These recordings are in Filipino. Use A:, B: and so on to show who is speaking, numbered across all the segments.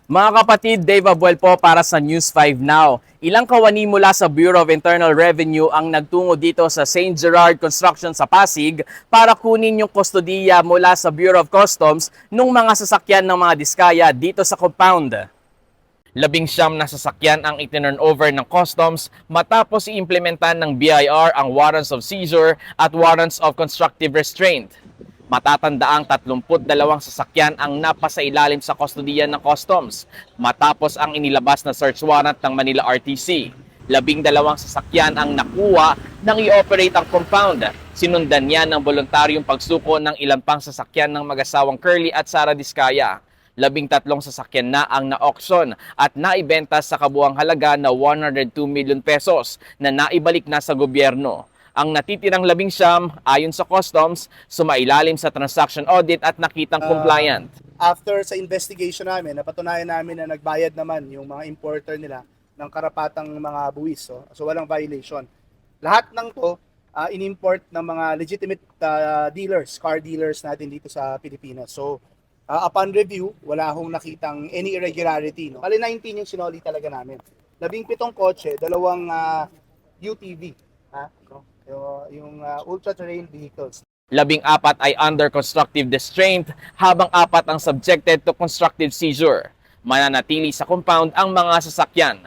A: Mga kapatid, Dave Abuel po para sa News 5 Now. Ilang kawani mula sa Bureau of Internal Revenue ang nagtungo dito sa St. Gerard Construction sa Pasig para kunin yung kustodiya mula sa Bureau of Customs ng mga sasakyan ng mga diskaya dito sa compound. 19 na sasakyan ang itinurn over ng Customs matapos i-implementan ng BIR ang warrants of seizure at warrants of constructive restraint. Matatandaang 32 sasakyan ang napasailalim sa kustodiyan ng Customs matapos ang inilabas na search warrant ng Manila RTC. 12 sasakyan ang nakuha nang i-operate ang compound. Sinundan niya ng voluntaryong pagsuko ng ilang pang sasakyan ng mag-asawang Curly at Sara Diskaya. 13 sasakyan na ang na-auction at naibenta sa kabuang halaga na 102 million pesos na naibalik na sa gobyerno. Ang natitirang 19, ayon sa Customs, sumailalim sa transaction audit at nakitang compliant.
B: After sa investigation namin, napatunayan namin na nagbayad naman yung mga importer nila ng karapatang mga buwis. So walang violation. Lahat ng to, in-import ng mga legitimate dealers, car dealers natin dito sa Pilipinas. So upon review, wala akong nakitang any irregularity. No? Bali 19 yung sinoli talaga namin. 17 kotse, 2 UTV. No? Yung ultra-terrain vehicles.
A: 14 ay under constructive restraint habang 4 ang subjected to constructive seizure. Mananatili sa compound ang mga sasakyan.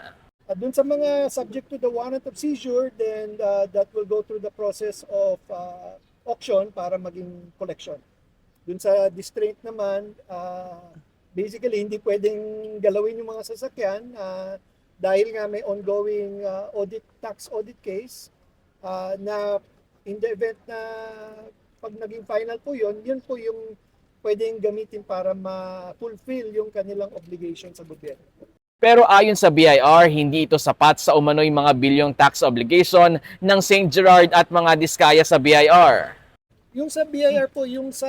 C: Dun sa mga subject to the warrant of seizure, then that will go through the process of auction para maging collection. Dun sa distraint naman, basically hindi pwedeng galawin yung mga sasakyan dahil nga may ongoing tax audit case na in the event na pag naging final po yun po yung pwedeng gamitin para ma-fulfill yung kanilang obligation sa gobyerno.
A: Pero ayon sa BIR, hindi ito sapat sa umano'y mga bilyong tax obligation ng St. Gerard at mga diskaya sa BIR.
C: Yung sa BIR po, yung sa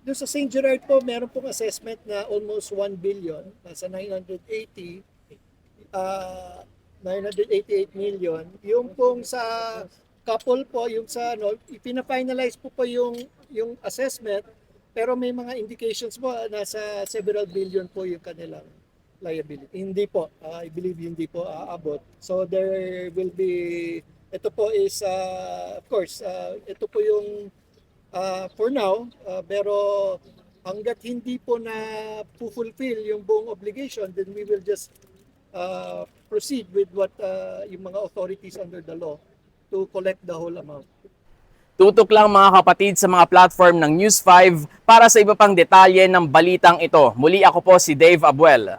C: St. Gerard po, meron pong assessment na almost 1 billion, nasa 988 million. Yung pong sa couple po, yung sa ipina-finalize po yung assessment, pero may mga indications po nasa several billion po yung kanilang liability. Hindi po, I believe hindi po aabot. So there will be, ito po is, of course, ito po yung for now, pero hanggat hindi po na fulfill yung buong obligation, then we will just proceed with what yung mga authorities under the law to collect the whole amount.
A: Tutok lang mga kapatid sa mga platform ng News 5 para sa iba pang detalye ng balitang ito. Muli ako po si Dave Abuel.